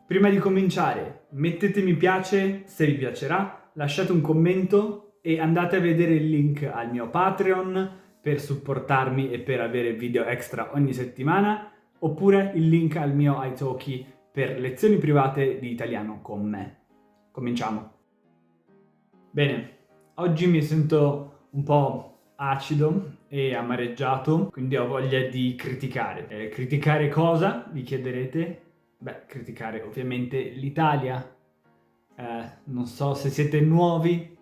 Prima di cominciare, mettete mi piace se vi piacerà, lasciate un commento e andate a vedere il link al mio Patreon per supportarmi e per avere video extra ogni settimana, oppure il link al mio italki per lezioni private di italiano con me. Cominciamo. Bene, oggi mi sento un po' acido e amareggiato, quindi ho voglia di criticare. Criticare cosa? Vi chiederete? Beh, criticare ovviamente l'Italia. Non so se siete nuovi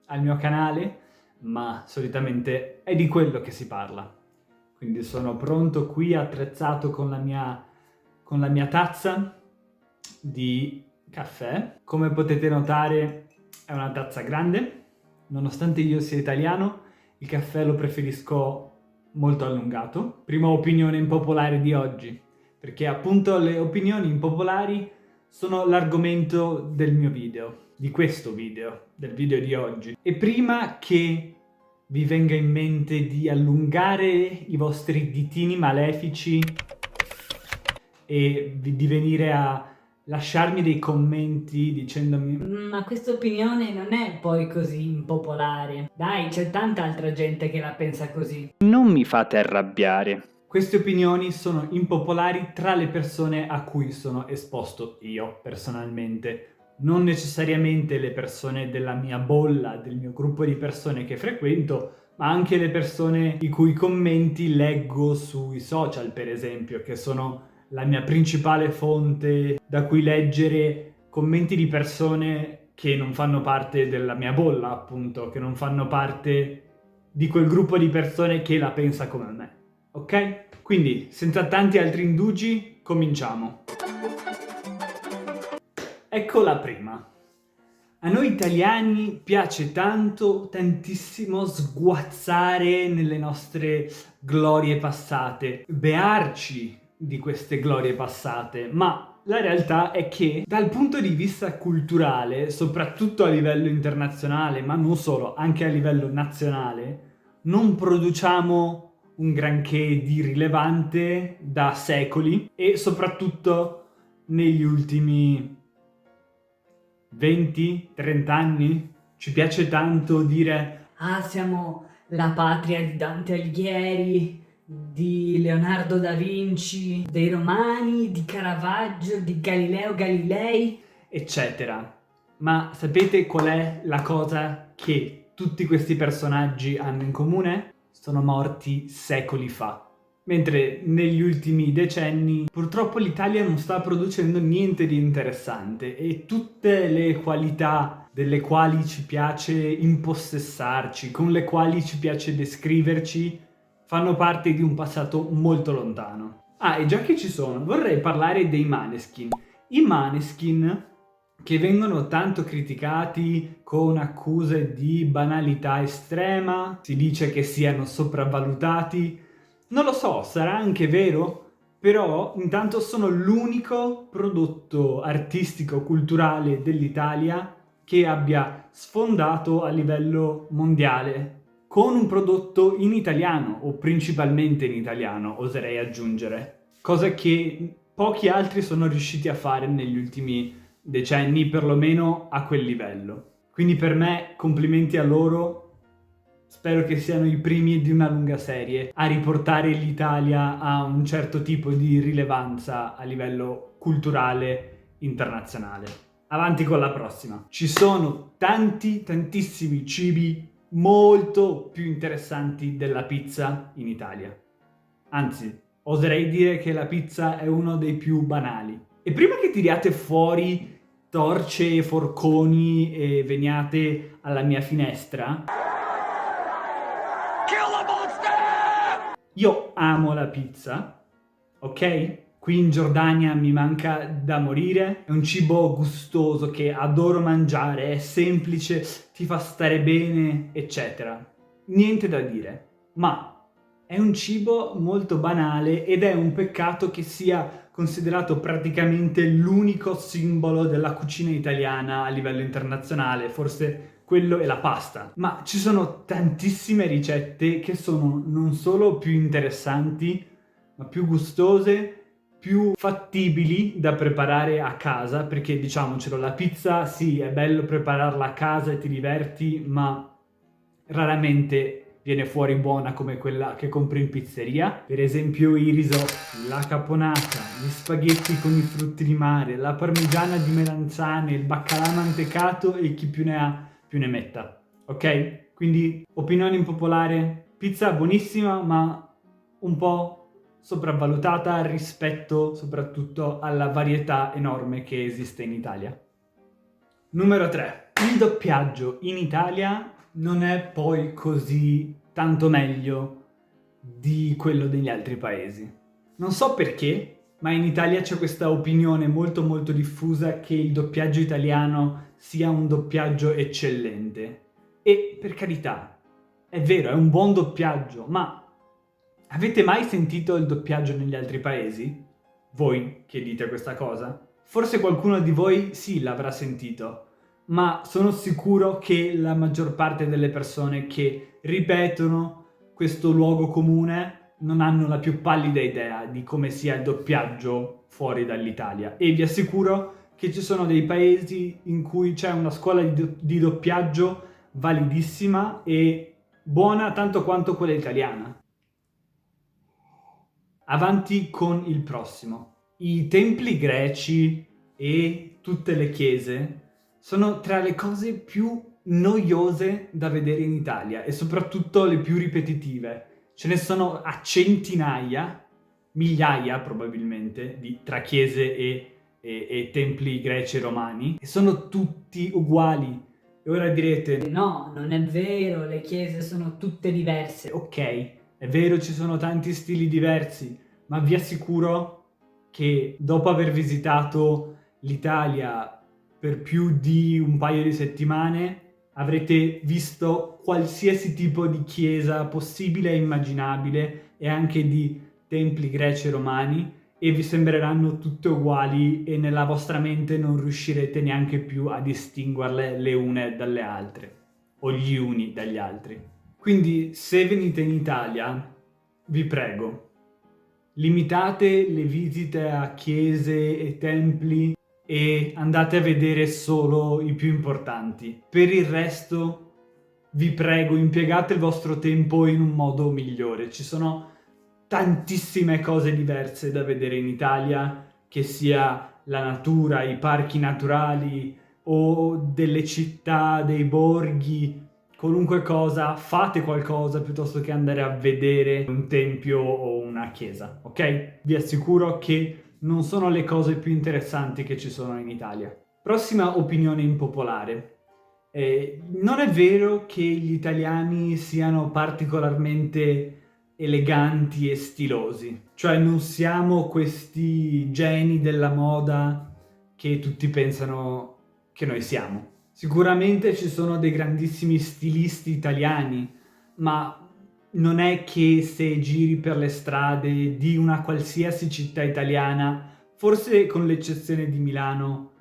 al mio canale, ma solitamente è di quello che si parla. Quindi sono pronto qui, attrezzato con la mia tazza di caffè. Come potete notare è una tazza grande. Nonostante io sia italiano, il caffè lo preferisco molto allungato. Prima opinione impopolare di oggi, perché appunto le opinioni impopolari sono l'argomento del mio video, di questo video, del video di oggi. E prima che vi venga in mente di allungare i vostri ditini malefici e di venire a lasciarmi dei commenti dicendomi Ma questa opinione non è poi così impopolare. Dai, c'è tanta altra gente che la pensa così. Non mi fate arrabbiare. queste opinioni sono impopolari tra le persone a cui sono esposto io personalmente, non necessariamente le persone della mia bolla, del mio gruppo di persone che frequento, ma anche le persone i cui commenti leggo sui social, per esempio, che sono la mia principale fonte da cui leggere commenti di persone che non fanno parte della mia bolla, appunto, che non fanno parte di quel gruppo di persone che la pensa come me. Ok? Quindi, senza tanti altri indugi, cominciamo. Ecco la prima. A noi italiani piace tantissimo sguazzare nelle nostre glorie passate, bearci di queste glorie passate, ma la realtà è che dal punto di vista culturale, soprattutto a livello internazionale, ma non solo, anche a livello nazionale, non produciamo un granché di rilevante da secoli e soprattutto negli ultimi 20-30 anni. Ci piace tanto dire Ah, siamo la patria di Dante Alighieri, di Leonardo da Vinci, dei Romani, di Caravaggio, di Galileo Galilei. eccetera. Ma sapete qual è la cosa che tutti questi personaggi hanno in comune? Sono morti secoli fa. Mentre negli ultimi decenni purtroppo l'Italia non sta producendo niente di interessante e tutte le qualità delle quali ci piace impossessarci, con le quali ci piace descriverci, fanno parte di un passato molto lontano. Ah, e già che ci sono, vorrei parlare dei Maneskin. I Maneskin, che vengono tanto criticati con accuse di banalità estrema, si dice che siano sopravvalutati. Non lo so, sarà anche vero, però intanto sono l'unico prodotto artistico-culturale dell'Italia che abbia sfondato a livello mondiale, con un prodotto in italiano, o principalmente in italiano, oserei aggiungere, cosa che pochi altri sono riusciti a fare negli ultimi decenni, perlomeno a quel livello. Quindi per me, complimenti a loro. Spero che siano i primi di una lunga serie a riportare l'Italia a un certo tipo di rilevanza a livello culturale internazionale. Avanti con la prossima. Ci sono tantissimi cibi molto più interessanti della pizza in Italia. Anzi, oserei dire che la pizza è uno dei più banali. E prima che tiriate fuori torce e forconi e veniate alla mia finestra, io amo la pizza, ok? Qui in Giordania mi manca da morire, è un cibo gustoso che adoro mangiare, è semplice, ti fa stare bene, eccetera. Niente da dire, ma è un cibo molto banale ed è un peccato che sia considerato praticamente l'unico simbolo della cucina italiana a livello internazionale, forse quello è la pasta. Ma ci sono tantissime ricette che sono non solo più interessanti, ma più gustose più fattibili da preparare a casa, perché diciamocelo, la pizza sì, è bello prepararla a casa e ti diverti, ma raramente viene fuori buona come quella che compri in pizzeria. Per esempio i risotti, la caponata, gli spaghetti con i frutti di mare, la parmigiana di melanzane, il baccalà mantecato e chi più ne ha più ne metta. Ok? Quindi opinione impopolare, pizza buonissima ma un po' sopravvalutata rispetto soprattutto alla varietà enorme che esiste in Italia. Numero 3. Il doppiaggio in Italia non è poi così tanto meglio di quello degli altri paesi. Non so perché, ma in Italia c'è questa opinione molto molto diffusa che il doppiaggio italiano sia un doppiaggio eccellente. E per carità, è vero, è un buon doppiaggio, ma avete mai sentito il doppiaggio negli altri paesi? Voi che dite questa cosa? Forse qualcuno di voi sì l'avrà sentito, ma sono sicuro che la maggior parte delle persone che ripetono questo luogo comune non hanno la più pallida idea di come sia il doppiaggio fuori dall'Italia. E vi assicuro che ci sono dei paesi in cui c'è una scuola di doppiaggio validissima e buona tanto quanto quella italiana. Avanti con il prossimo. I templi greci e tutte le chiese sono tra le cose più noiose da vedere in Italia e soprattutto le più ripetitive. Ce ne sono a centinaia, migliaia probabilmente, tra chiese e templi greci e romani, e sono tutti uguali. E ora direte, No, non è vero, le chiese sono tutte diverse. ok, è vero, ci sono tanti stili diversi, ma vi assicuro che dopo aver visitato l'Italia per più di un paio di settimane avrete visto qualsiasi tipo di chiesa possibile e immaginabile e anche di templi greci e romani e vi sembreranno tutte uguali e nella vostra mente non riuscirete neanche più a distinguerle le une dalle altre o gli uni dagli altri. Quindi se venite in Italia, vi prego, limitate le visite a chiese e templi e andate a vedere solo i più importanti. Per il resto, vi prego, impiegate il vostro tempo in un modo migliore. Ci sono tantissime cose diverse da vedere in Italia, che sia la natura, i parchi naturali o delle città, dei borghi, qualunque cosa, fate qualcosa piuttosto che andare a vedere un tempio o una chiesa, ok? Vi assicuro che non sono le cose più interessanti che ci sono in Italia. Prossima opinione impopolare. Non è vero che gli italiani siano particolarmente eleganti e stilosi, cioè non siamo questi geni della moda che tutti pensano che noi siamo. Sicuramente ci sono dei grandissimi stilisti italiani, ma non è che se giri per le strade di una qualsiasi città italiana, forse con l'eccezione di Milano,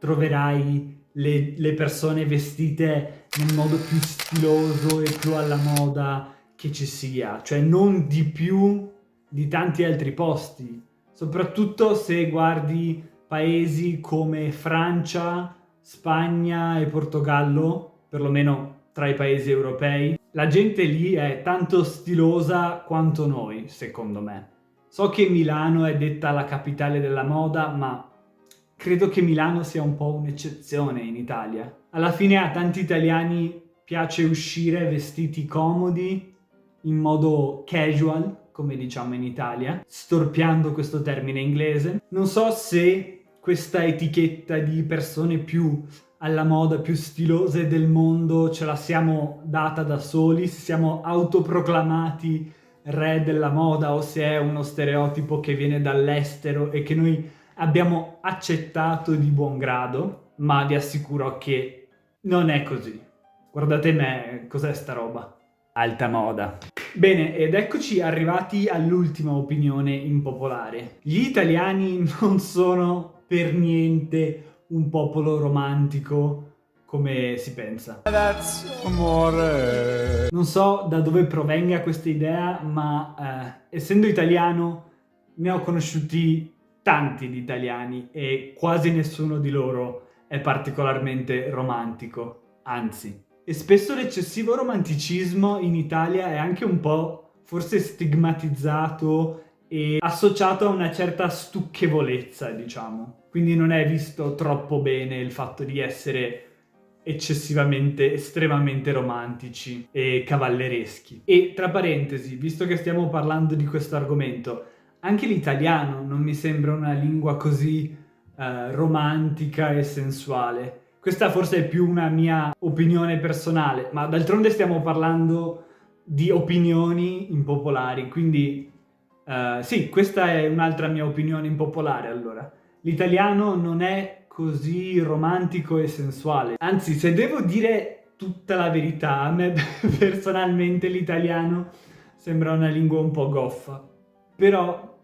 troverai le persone vestite nel modo più stiloso e più alla moda che ci sia, cioè non di più di tanti altri posti, soprattutto se guardi paesi come Francia, Spagna e Portogallo, perlomeno tra i paesi europei. La gente lì è tanto stilosa quanto noi, secondo me. So che Milano è detta la capitale della moda, ma credo che Milano sia un po' un'eccezione in Italia. Alla fine a tanti italiani piace uscire vestiti comodi, in modo casual, come diciamo in Italia, storpiando questo termine inglese. Non so se questa etichetta di persone più alla moda, più stilose del mondo ce la siamo data da soli, se siamo autoproclamati re della moda o se è uno stereotipo che viene dall'estero e che noi abbiamo accettato di buon grado, ma vi assicuro che non è così. Guardate me, cos'è sta roba? Alta moda. Bene, ed eccoci arrivati all'ultima opinione impopolare. Gli italiani non sono per niente un popolo romantico come si pensa. Amore. Non so da dove provenga questa idea, ma essendo italiano ne ho conosciuti tanti di italiani e quasi nessuno di loro è particolarmente romantico, anzi. E spesso l'eccessivo romanticismo in Italia è anche un po' forse stigmatizzato e associato a una certa stucchevolezza, diciamo. Quindi non è visto troppo bene il fatto di essere eccessivamente, estremamente romantici e cavallereschi. E tra parentesi, visto che stiamo parlando di questo argomento, anche l'italiano non mi sembra una lingua così romantica e sensuale. Questa forse è più una mia opinione personale, ma d'altronde stiamo parlando di opinioni impopolari, quindi sì, questa è un'altra mia opinione impopolare allora. L'italiano non è così romantico e sensuale. Anzi, se devo dire tutta la verità, a me personalmente l'italiano sembra una lingua un po' goffa. Però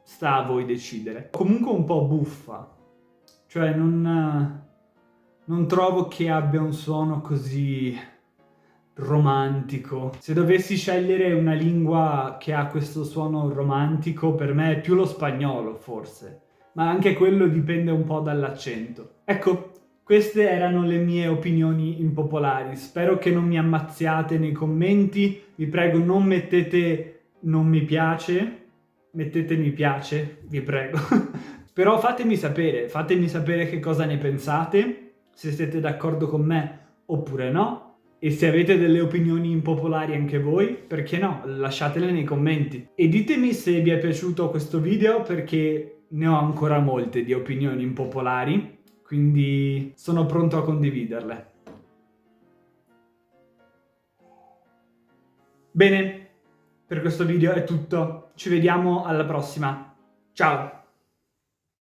sta a voi decidere. Comunque un po' buffa. Cioè non trovo che abbia un suono così romantico. Se dovessi scegliere una lingua che ha questo suono romantico, per me è più lo spagnolo, forse. Ma anche quello dipende un po' dall'accento. Ecco, queste erano le mie opinioni impopolari. Spero che non mi ammazziate nei commenti. Vi prego, non mettete non mi piace. Mettete mi piace, vi prego. Però fatemi sapere che cosa ne pensate, se siete d'accordo con me oppure no. E se avete delle opinioni impopolari anche voi, perché no? Lasciatele nei commenti. E ditemi se vi è piaciuto questo video, perché ne ho ancora molte di opinioni impopolari, quindi sono pronto a condividerle. Bene, per questo video è tutto. Ci vediamo alla prossima. Ciao!